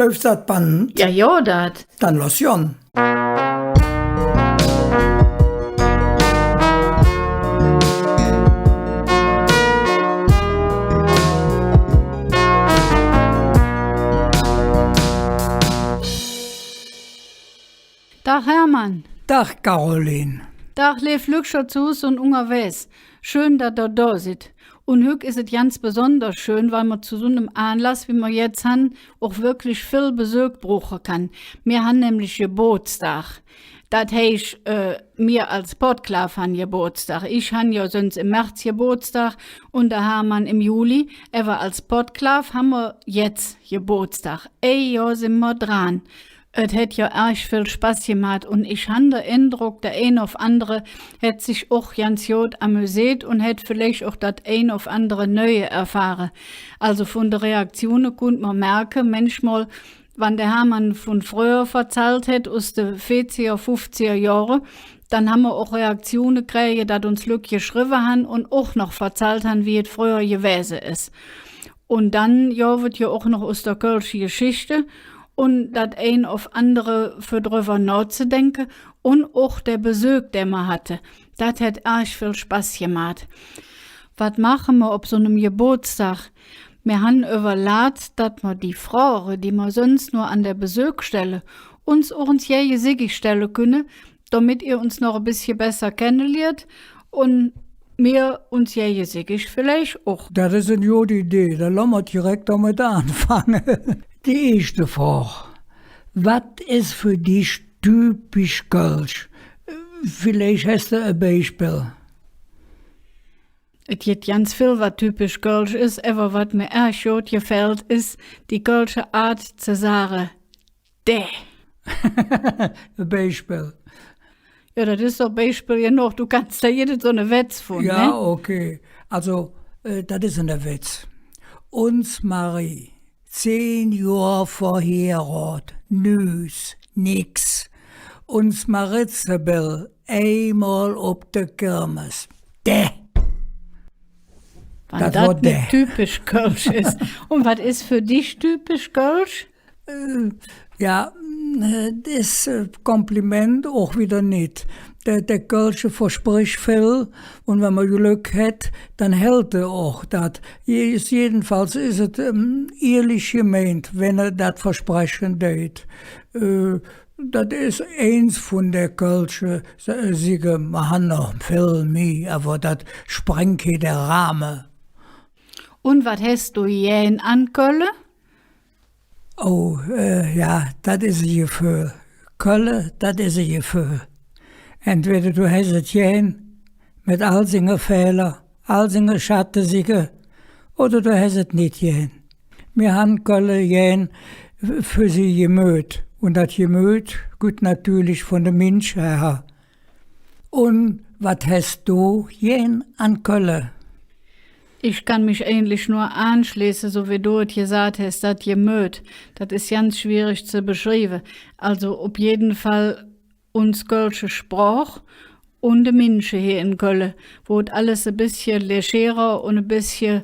Läuft das Band? Ja, ja, dat. Dann los Jon. Dag Hermann. Dag Caroline. Dag Lev Lückscher zu Hus und unterwegs. Schön, dass ihr da seid. Und heute ist es ganz besonders schön, weil man zu so einem Anlass, wie wir jetzt haben, auch wirklich viel Besuch brauchen kann. Wir haben nämlich Geburtstag. Das heißt, wir als Podklav haben Geburtstag. Ich habe ja sonst im März Geburtstag und der Hermann im Juli. Aber als Podklav haben wir jetzt Geburtstag. Ja, sind wir dran. Es hat ja echt viel Spaß gemacht und ich habe den Eindruck, der ein auf andere hat sich auch ganz gut amüsiert und hat vielleicht auch das ein auf andere Neue erfahren. Also von der Reaktionen konnte man merken, manchmal, wenn der Hermann von früher erzählt hat, aus den 40er, 50er Jahren, dann haben wir auch Reaktionen gekriegt, dass uns Leute geschrieben haben und auch noch erzählt haben, wie es früher gewesen ist. Und dann, ja, wird ja auch noch aus der Kölschen Geschichte und das ein auf andere für drüber nachzudenken und auch der Besuch, den man hatte. Das hat echt viel Spaß gemacht. Was machen wir auf so einem Geburtstag? Wir haben überlegt, dass wir die Frauen, die wir sonst nur an der Besuchsstelle, uns jährige Siggi stellen können, damit ihr uns noch ein bisschen besser kennenlernt und wir uns jährige Siggi vielleicht auch. Das ist eine gute Idee. Da lassen wir direkt damit anfangen. Die erste Frage. Was ist für dich typisch Kölsch? Vielleicht hast du ein Beispiel. Es gibt ganz viel, was typisch Kölsch ist, aber was mir echt gut gefällt, ist die kölsche Art zu sagen, däh. Ein Beispiel. Ja, das ist doch ein Beispiel genug. Du kannst da jede so eine Witz von, Ja, ne? okay. Also, das ist ein Witz. Uns Marie, 10 Jahre vorher, nix. Uns Maritzebel, einmal ob der Kirmes. Däh. Wenn Das war das däh. nicht typisch Kölsch ist. Und was ist für dich typisch Kölsch? Ja, das Kompliment auch wieder nicht. Der Kölsche verspricht viel und wenn man Glück hat, dann hält er auch das. Jedenfalls ist es ehrlich gemeint, wenn er das Versprechen tut. Das ist eins von der Kölsche Siege, wir haben noch viel mehr, aber das sprengt hier der Rahmen. Und was hast du jähen an Köln? Oh, ja, das ist ein Gefühl. Köln, das ist ein Gefühl. Entweder du hast es gehen, mit all seinen Fehlern, all seinen Schattensiegen, oder du hast es nicht gehen. Wir haben Köln gehen für sie gemüht. Und das Gemüt gut natürlich von den Menschen her. Und was hast du gehen an Köln? Ich kann mich eigentlich nur anschließen, so wie du es gesagt hast, das Gemüt. Das ist ganz schwierig zu beschreiben. Also auf jeden Fall uns kölsche Sprache und die Menschen hier in Köln, wo es alles ein bisschen legerer und ein bisschen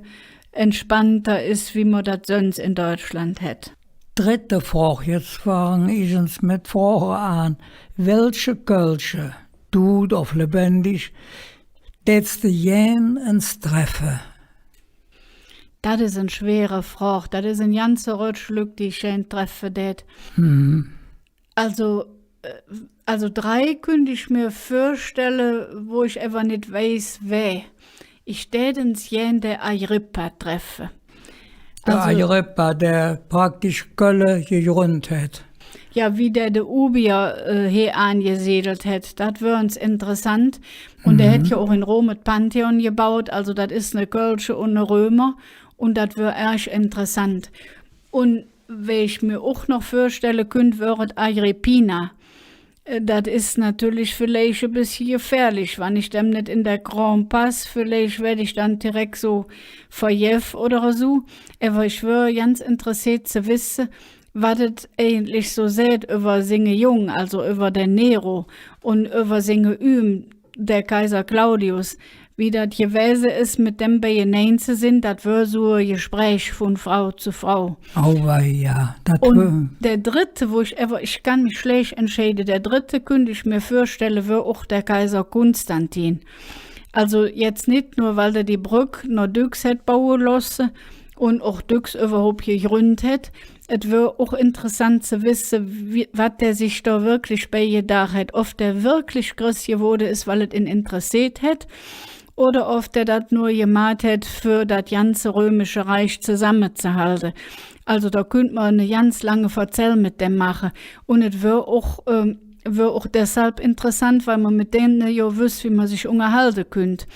entspannter ist, wie man das sonst in Deutschland hat. Dritte Frage, jetzt fangen ich uns mit Fragen an. Welche Kölsche, tut auf lebendig, tätst du gern ins Treffen? Das ist eine schwere Frage. Das ist ein ganzer Rutschlück, die ich schön treffen tät. Also 3 könnte ich mir vorstellen, wo ich einfach nicht weiß, wer. Ich tät uns gern der Agrippa treffen. Der Agrippa, der praktisch Köln gegründet hat. Ja, wie der Ubier hier angesiedelt hat, das wäre uns interessant. Und der hat ja auch in Rom das Pantheon gebaut, also das ist eine Kölsche und eine Römer. Und das wäre echt interessant. Und wenn ich mir auch noch vorstellen könnte, wäre Agrippina. Das ist natürlich vielleicht ein bisschen gefährlich, wenn ich dem nicht in der Grand Pass, vielleicht werde ich dann direkt so verjeft oder so. Aber ich wäre ganz interessiert zu wissen, was es eigentlich so seht über seine Jung, also über den Nero und über seine der Kaiser Claudius. wie das gewesen ist, mit dem bei ihr zu sind, das war so ein Gespräch von Frau zu Frau. Oh, ja. Und der dritte, ich kann mich schlecht entscheiden, der dritte könnte ich mir vorstellen, wäre auch der Kaiser Konstantin. Also jetzt nicht nur, weil er die Brücke noch Dux hat bauen lassen und auch Dux überhaupt gegründet hat. Es wäre auch interessant zu wissen, was der sich da wirklich bei gedacht hat. Ob der wirklich Christ geworden ist, weil es ihn interessiert hat, oder ob der das nur gemacht hat, für das ganze römische Reich zusammenzuhalten. Also da könnte man eine ganz lange Verzell mit dem machen. Und es wäre auch deshalb interessant, weil man mit denen ja wüsste, wie man sich unterhalten könnte.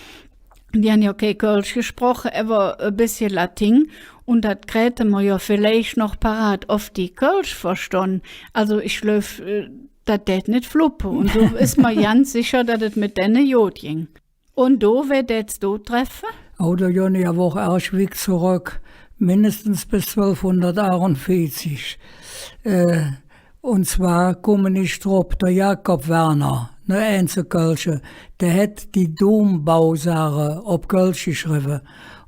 Die haben ja kein Kölsch gesprochen, aber ein bisschen Latin. Und das kräte man ja vielleicht noch parat auf die Kölsch verstanden. Also ich glaube, das tät nicht fluppe. Und so ist man ganz sicher, dass es mit denen Jod ging. Und do wird jetzt do treffen? Oh, da gehen ja auch Ausweg zurück, mindestens bis 1241. Und zwar komme ich drauf, der Jakob Werner, ne Einzelkölsche, der hat die Dombausache auf Kölsch geschrieben.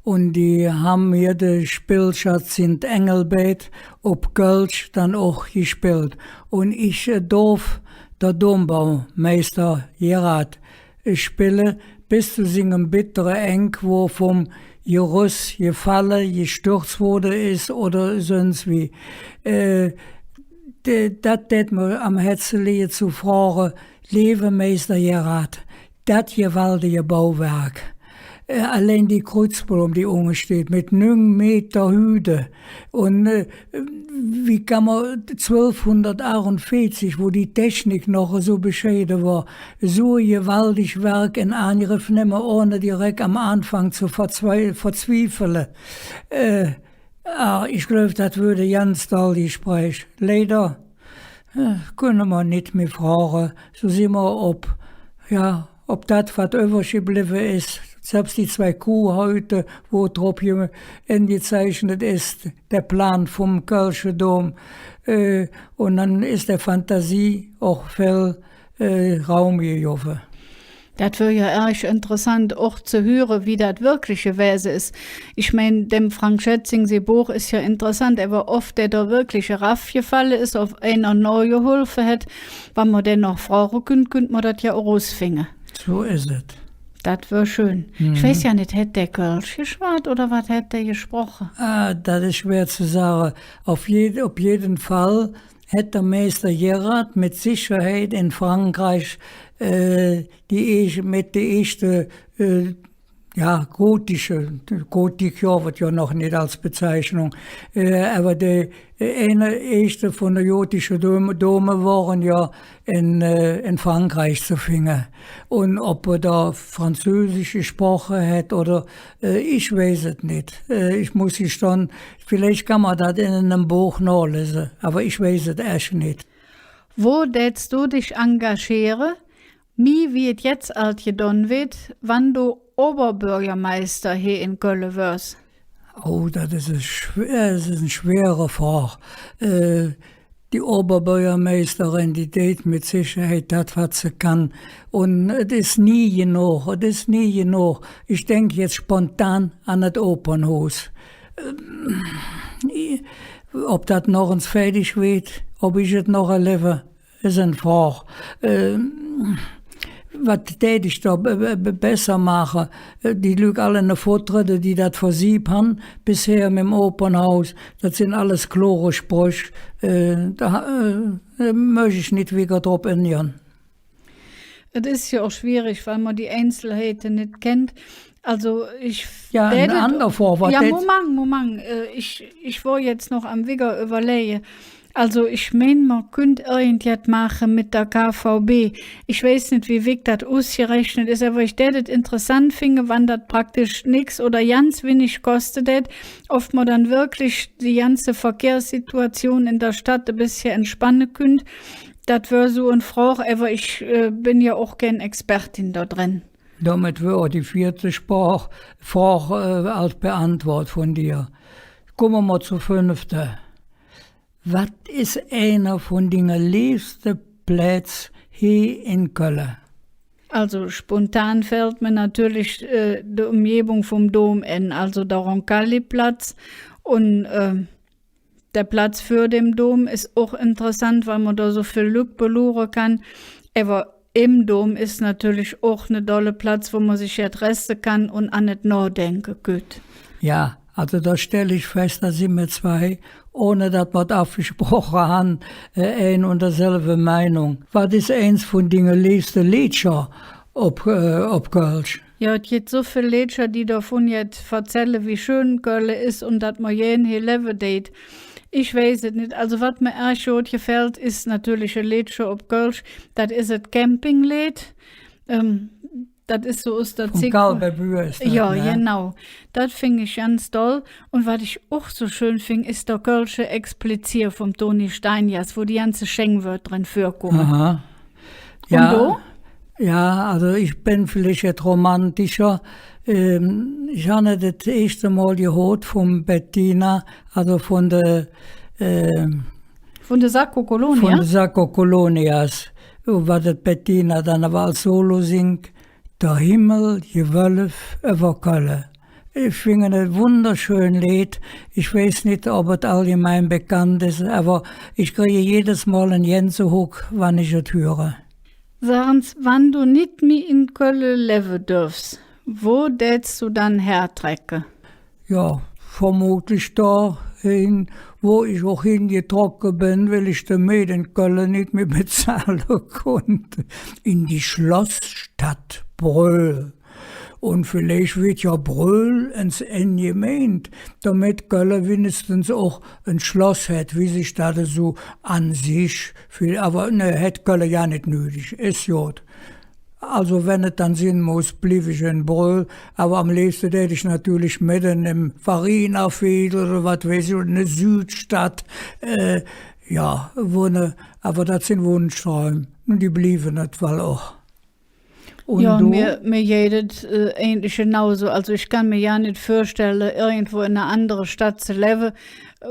Und die haben hier den Spielschatz in Engelbeit auf Kölsch dann auch gespielt. Und ich darf der Dombaumeister Gerard spielen, bis zu singen bittere Eng, wo vom Gerüst gefallen, gestürzt wurde ist oder sonst wie. Das tät mir am Herzen liegen zu fragen, liebe Meister Gerard, das gewaltige Bauwerk. Allein die Kreuzblume, die unten steht, mit 9 Meter Höhe. Und wie kann man 1248, wo die Technik noch so bescheiden war, so ein gewaltig Werk in Angriff nehmen, ohne direkt am Anfang zu verzweifeln. Ich glaube, das würde ganz toll die Gespräch. Leider können wir nicht mehr fragen. So sind wir ob das, was übergeblieben ist, selbst die 2 Kuhhäute, wo drauf eingezeichnet ist, der Plan vom Kölsche Dom. Und dann ist der Fantasie auch viel Raum gegeben. Das wäre ja echt interessant, auch zu hören, wie das wirkliche Wesen ist. Ich meine, dem Frank Schätzing, sein Buch ist ja interessant, aber oft, der da wirklich raff gefallen ist, auf einer neu geholfen hat, wenn man den noch fragen könnte man das ja auch rausfinden. So ist es. Das wäre schön. Ich weiß ja nicht, hätte der Kölsch geschwart oder was hätte der gesprochen? Das ist schwer zu sagen. Auf jeden Fall hätte der Meister Gerard mit Sicherheit in Frankreich mit der ersten Gotik wird ja noch nicht als Bezeichnung, aber die erste von der gotischen Dome waren ja in Frankreich zu finden. Und ob er da Französisch gesprochen hat oder ich weiß es nicht. Ich muss gestehen, vielleicht kann man das in einem Buch nachlesen, aber ich weiß es echt nicht. Wo würdest du dich engagieren? Wie es jetzt alt gedon wird, wann du Oberbürgermeister hier in Köln wirst? Oh, das ist eine schwere Frage. Die Oberbürgermeisterin, die tät mit Sicherheit das, was sie kann. Und es ist nie genug, Ich denke jetzt spontan an das Opernhaus. Ob das noch uns fertig wird, ob ich es noch erlebe, ist eine Frage. Was tät ich da besser machen? Die Leute alle eine Vorträge, die das versiebt haben, bisher mit dem Opernhaus, das sind alles klare Sprüche. Da möchte ich nicht wieder drauf ändern. Es ist ja auch schwierig, weil man die Einzelheiten nicht kennt. Also ja, ein anderer Vorwort. Ja, Moment. Ich will jetzt noch am Wigger überlegen. Also ich meine, man könnte irgendwas machen mit der KVB. Ich weiß nicht, wie wichtig das ausgerechnet ist, aber ich das interessant finde, wann das praktisch nichts oder ganz wenig kostet, oft man dann wirklich die ganze Verkehrssituation in der Stadt ein bisschen entspannen könnte. Das wäre so eine Frage, aber ich bin ja auch kein Expertin da drin. Damit wäre die 4. Frage als beantwortet von dir. Kommen wir mal zur 5. Was ist einer von den liebsten Plätzen hier in Köln? Also spontan fällt mir natürlich die Umgebung vom Dom ein, also der Roncalli-Platz und der Platz für den Dom ist auch interessant, weil man da so viel Glück beluren kann. Aber im Dom ist natürlich auch eine tolle Platz, wo man sich jetzt resten kann und an nicht nachdenken kann. Ja, also da stelle ich fest, da sind wir zwei, ohne dass wir das abgesprochen haben, ein und derselbe Meinung. Was ist eins von den liebsten Liedern ob Kölsch? Ja, es gibt so viele Lieder, die davon jetzt erzählen, wie schön Köln ist und dass man jeden hier leben date. Ich weiß es nicht. Also, was mir erst gut gefällt, ist natürlich ein Lied auf Kölsch. Das ist ein Campinglied. Das ist so aus der Vom Karl Bebür ist das, Ja, ne? genau. Das finde ich ganz toll. Und was ich auch so schön finde, ist der Kölsche Explizier vom Toni Steinjas, wo die ganze Schenkwörter drin vorkommen. Aha. Und du? Ja, also ich bin vielleicht jetzt romantischer. Ich habe das erste Mal gehört von Bettina, also von der Sacco Colonia? Sacco Colonias, was das Bettina dann aber als Solo singt. Der Himmel gewölf über Köln. Ich finde ein wunderschön Lied. Ich weiß nicht, ob es allgemein bekannt ist, aber ich kriege jedes Mal einen Gänsehaut, wenn ich es höre. Sagen Sie, wann du nicht mehr in Köln leben dürfst, wo tätst du dann hertrecken? Ja, vermutlich dahin, wo ich auch hingetroffen bin, weil ich den Miet in Köln nicht mehr bezahlen konnte. In die Schlossstadt Bröl. Und vielleicht wird ja Bröl ins Ende gemeint, damit Köln wenigstens auch ein Schloss hat, wie sich das so an sich fühlt. Aber ne, hat Köln ja nicht nötig, ist gut. Also wenn es dann sein muss, blieb ich in Bröl. Aber am liebsten hätte ich natürlich mitten im Farina-Feld oder was weiß ich, eine Südstadt, ja, wohnen. Aber das sind Wunschträume. Und die blieben nicht, weil auch. Und ja, du? mir geht ähnlich genauso. Also ich kann mir ja nicht vorstellen, irgendwo in einer anderen Stadt zu leben.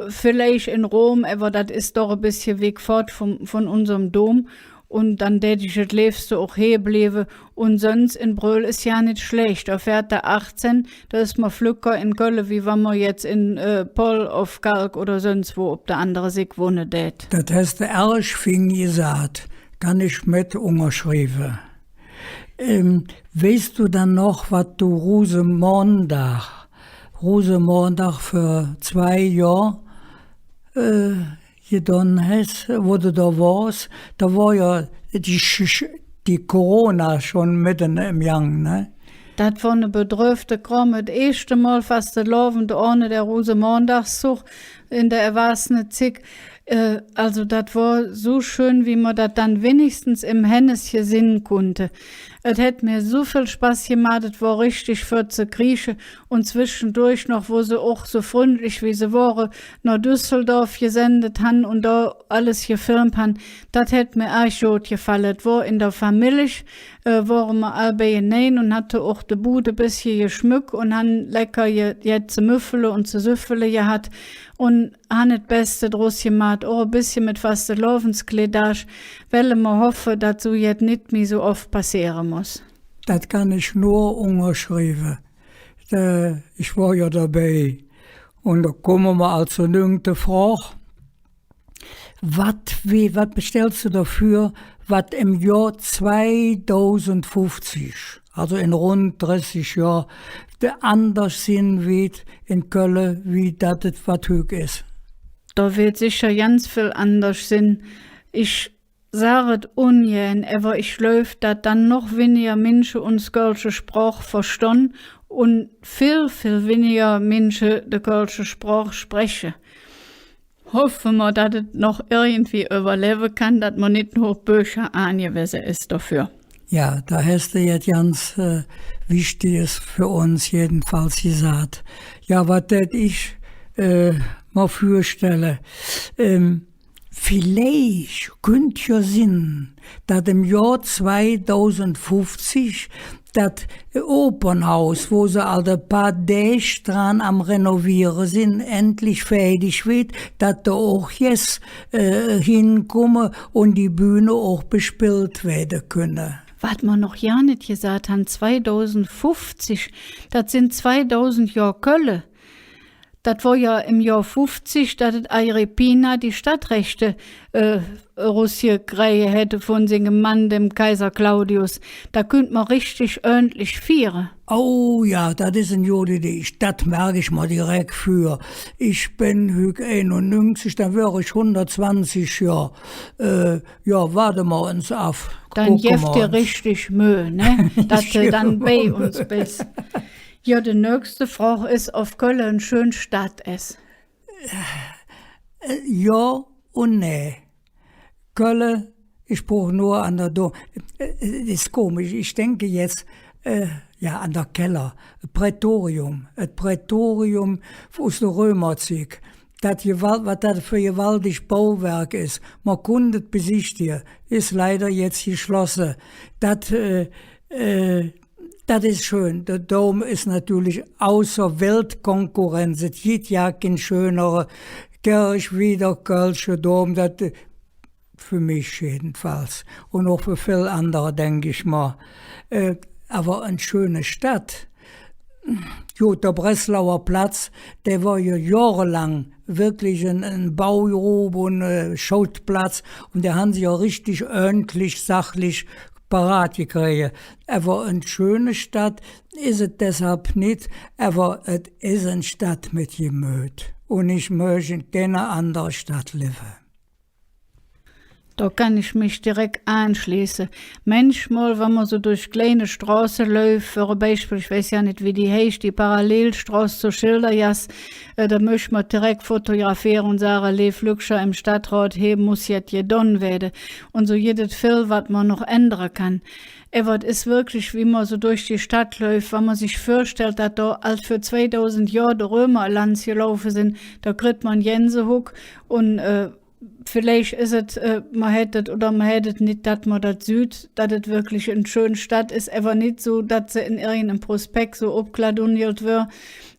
Vielleicht in Rom, aber das ist doch ein bisschen Weg fort von unserem Dom. Und dann hätte ich das Liebste auch hier bleiben. Und sonst in Bröl ist ja nicht schlecht. Da fährt der 18, da ist man flücker in Köln, wie wenn man jetzt in Poll auf Kalk oder sonst wo, ob der andere sich wohnen tät. Das hast du erst fing gesagt, kann ich mit unterschreiben. Weißt du dann noch, was du Rosenmontag für 2 Jahre getan hast, wo du da warst? Da war ja die Corona schon mitten im Gang, ne? Das war eine bedröfte Krumme. Das erste Mal fast der laufende ohne der Rosenmontagszug in der erwachsenen Zick. Also das war so schön, wie man das dann wenigstens im Henneschen singen konnte. Es hat mir so viel Spaß gemacht, es war richtig für zu kriechen und zwischendurch noch, wo sie auch so freundlich wie sie waren, nach Düsseldorf gesendet haben und da alles gefilmt haben, das hat mir auch gut gefallen. Es war in der Familie, waren wir alle hinein und hatte auch die Bude ein bisschen geschmückt und haben lecker jetzt zu müffeln und zu süffeln gehabt und haben das Beste draus gemacht, auch ein bisschen mit Fastelovensklidage, weil wir hoffen, dass so jetzt nicht mehr so oft passieren muss. Das kann ich nur unterschreiben. Ich war ja dabei. Und da kommen wir also nirgends Frage. Was bestellst du dafür, was im Jahr 2050, also in rund 30 Jahren, anders sein wird in Köln, wie das was hoch ist? Da wird sicher ganz viel anders sein. Ich sage es ungern, aber ich glaube, dass dann noch weniger Menschen uns kölsche Sprache verstehen und viel, viel weniger Menschen die kölsche Sprache sprechen. Hoffen wir, dass es noch irgendwie überleben kann, dass man nicht nur Bücher angewiesen ist dafür. Ja, da hast du jetzt ganz Wichtiges für uns jedenfalls gesagt. Ja, was hätte ich mal vorstellen? Vielleicht könnte ja sein, dass im Jahr 2050 das Opernhaus, wo sie all ein paar Tage dran am Renovieren sind, endlich fertig wird, dass da auch jetzt hinkommen und die Bühne auch bespielt werden können. was man noch ja nicht gesagt haben, 2050, das sind 2000 Jahre Kölle. Das war ja im Jahr 50, dass Agrippina die Stadtrechte rausgekriegt hätte von seinem Mann, dem Kaiser Claudius. Da könnte man richtig ordentlich feiern. Oh ja, das ist ein Jode, das merke ich mal direkt für. Ich bin heute 91, dann wäre ich 120 Jahre. Ja, warte mal uns auf. Dann jeft dir richtig Mühe, ne? Dass du dann bei uns bist. Ja, die nächste Frage ist, ob Köln eine schöne Stadt ist. Ja und nee. Köln, ich brauche nur an der Dom. Das ist komisch, ich denke jetzt an der Keller. Prätorium aus der Römerzeit. Was das für ein gewaltiges Bauwerk ist. Man konnte es besichtigen, ist leider jetzt geschlossen. Das ist schön. Der Dom ist natürlich außer Weltkonkurrenz. Es gibt ja kein schönere Kirche wie der Kölsche Dom. Das für mich jedenfalls. Und auch für viele andere, denke ich mal. Aber eine schöne Stadt. Gut, der Breslauer Platz, der war ja jahrelang wirklich ein Baugrube und ein Schauplatz. Und der haben sich ja richtig ordentlich, sachlich parat gekriegt. Aber eine schöne Stadt ist es deshalb nicht, aber es ist eine Stadt mit Gemüt. Und ich möchte in keiner anderen Stadt leben. Da kann ich mich direkt anschließen. Manchmal, wenn man so durch kleine Straßen läuft, für ein Beispiel, ich weiß ja nicht, wie die heißt, die Parallelstraße zur Schilderjas, da möchte man direkt fotografieren und sagen, Lev Lückscher im Stadtrat heben muss jetzt getan werden. Und so jedes viel, was man noch ändern kann. Aber es ist wirklich, wie man so durch die Stadt läuft, wenn man sich vorstellt, dass da als für 2000 Jahre die Römer lands gelaufen sind, da kriegt man Gänsehuck und vielleicht ist es, man hätte nicht, dass man das sieht, dass es wirklich eine schöne Stadt ist, aber nicht so, dass sie in irgendeinem Prospekt so abgladuniert wird,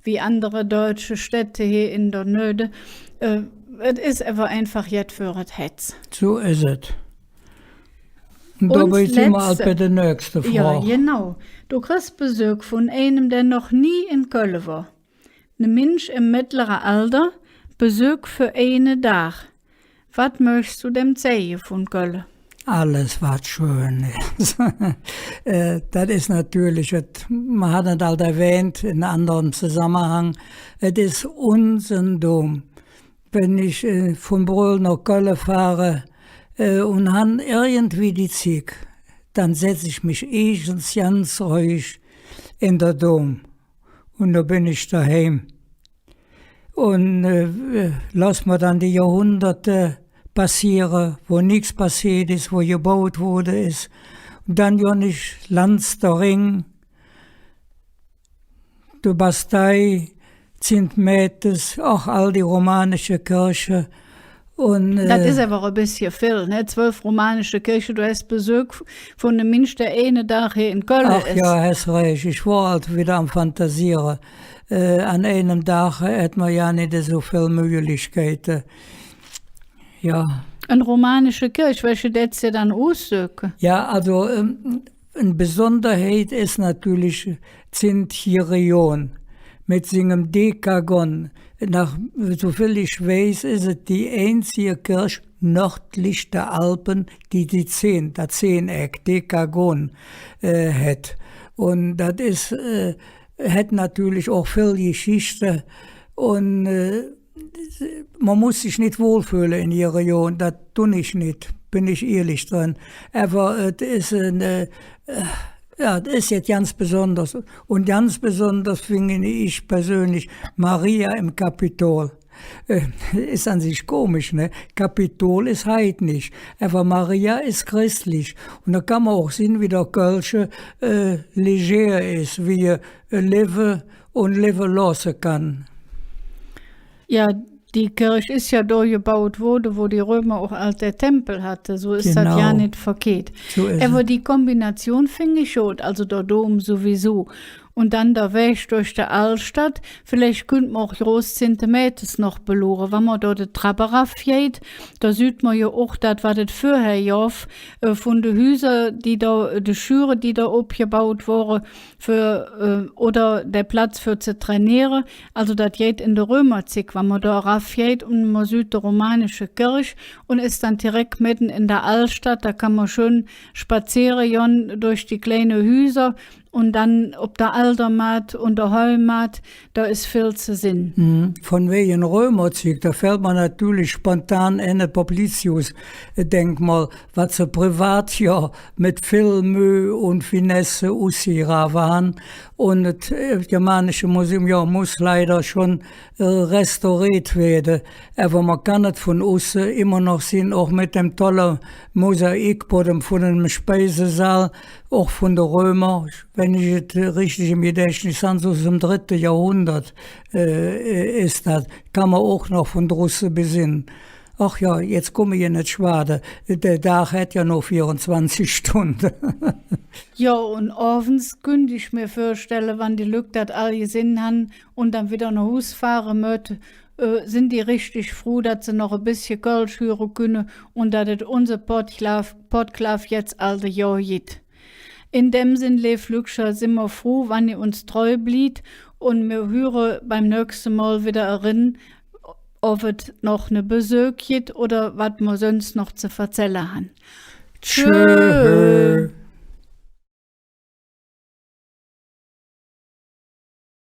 wie andere deutsche Städte hier in der Nöde. Es ist aber einfach jetzt für das Hetz. So ist es. Und da bin ich mal bei der nächsten Frage. Ja, genau. Du kriegst Besuch von einem, der noch nie in Köln war. Ein Mensch im mittleren Alter, Besuch für einen Tag. Was möchtest du dem sagen von Köln? Alles, was schön ist. Das ist natürlich, man hat es halt erwähnt, in einem anderen Zusammenhang, es ist unser Dom. Wenn ich von Brühl nach Köln fahre und habe irgendwie die Zeit, dann setze ich mich ganz ruhig in der Dom. Und da bin ich daheim. Und lass mir dann die Jahrhunderte passieren, wo nichts passiert ist, wo gebaut wurde ist. Und dann ja nicht Lanz, der Ring, die Bastei, Zintmetes, auch all die romanische Kirchen. Und, das ist aber ein bisschen viel, ne? 12 romanische Kirchen, du hast Besuch von einem Mensch, der eine Tag hier in Köln ach ist. Ja, hast recht, ich war halt wieder am Fantasieren. An einem Tag hat man ja nicht so viele Möglichkeiten. Ja. Eine romanische Kirche, welche das ja dann aussuchen? Ja, also eine Besonderheit ist natürlich Zintirion mit seinem Dekagon. Nach, soviel ich weiß, ist es die einzige Kirche nördlich der Alpen, die das Zehneck, Dekagon, hat. Und das ist, hat natürlich auch viel Geschichte und man muss sich nicht wohlfühlen in ihrer Region, das tue ich nicht, bin ich ehrlich drin. Aber es ist das ist jetzt ganz besonders. Und ganz besonders finde ich persönlich Maria im Kapitol. Ist an sich komisch, ne? Kapitol ist heidnisch, aber Maria ist christlich. Und da kann man auch sehen, wie der Kölsche leger ist, wie er leben und leben lassen kann. Ja, die Kirche ist ja da gebaut worden, wo die Römer auch alte Tempel hatten. So ist das ja nicht verkehrt. So ist aber die Kombination finde ich schon, also der Dom sowieso. Und dann der Weg durch die Altstadt. Vielleicht könnt man auch groß Zentimeter noch beloren. Wenn man da die Treppe raufgeht, da sieht man ja auch, das war das vorher ja von den Häusern, die Schüre, die da abgebaut wurden, oder der Platz für zu trainieren. Also das geht in der Römerzeit, wenn man da raufgeht und man sieht die romanische Kirche und ist dann direkt mitten in der Altstadt. Da kann man schön spazieren durch die kleinen Häuser. Und dann ob der Aldermatt und der Heumatt, da ist viel zu sehen. Von wegen Römerzug, da fällt man natürlich spontan an Poplitius-Denkmal, was so privat ja mit viel Mühe und Finesse aussieht waren. Und das Germanische Museum ja, muss leider schon restauriert werden. Aber man kann es von außen immer noch sehen, auch mit dem tollen Mosaikboden von dem Speisesaal, auch von den Römern, wenn ich es richtig im Gedächtnis habe, so aus dem 3. Jahrhundert ist das, kann man auch noch von draußen besinnen. Ach ja, jetzt komme ich nicht schwade. Der Tag hat ja noch 24 Stunden. Ja, und abends könnte ich mir vorstellen, wenn die Leute das all gesehen haben und dann wieder nach Haus fahren möchten, sind die richtig froh, dass sie noch ein bisschen Kölsch hören können und dass es unser Podcast jetzt all Jahr geht. In dem Sinn, liebe Lügscher, sind wir froh, wenn ihr uns treu blieb und wir hören beim nächsten Mal wieder erinnern, ob es noch eine Besuch gibt oder was wir sonst noch zu erzählen haben. Tschüss.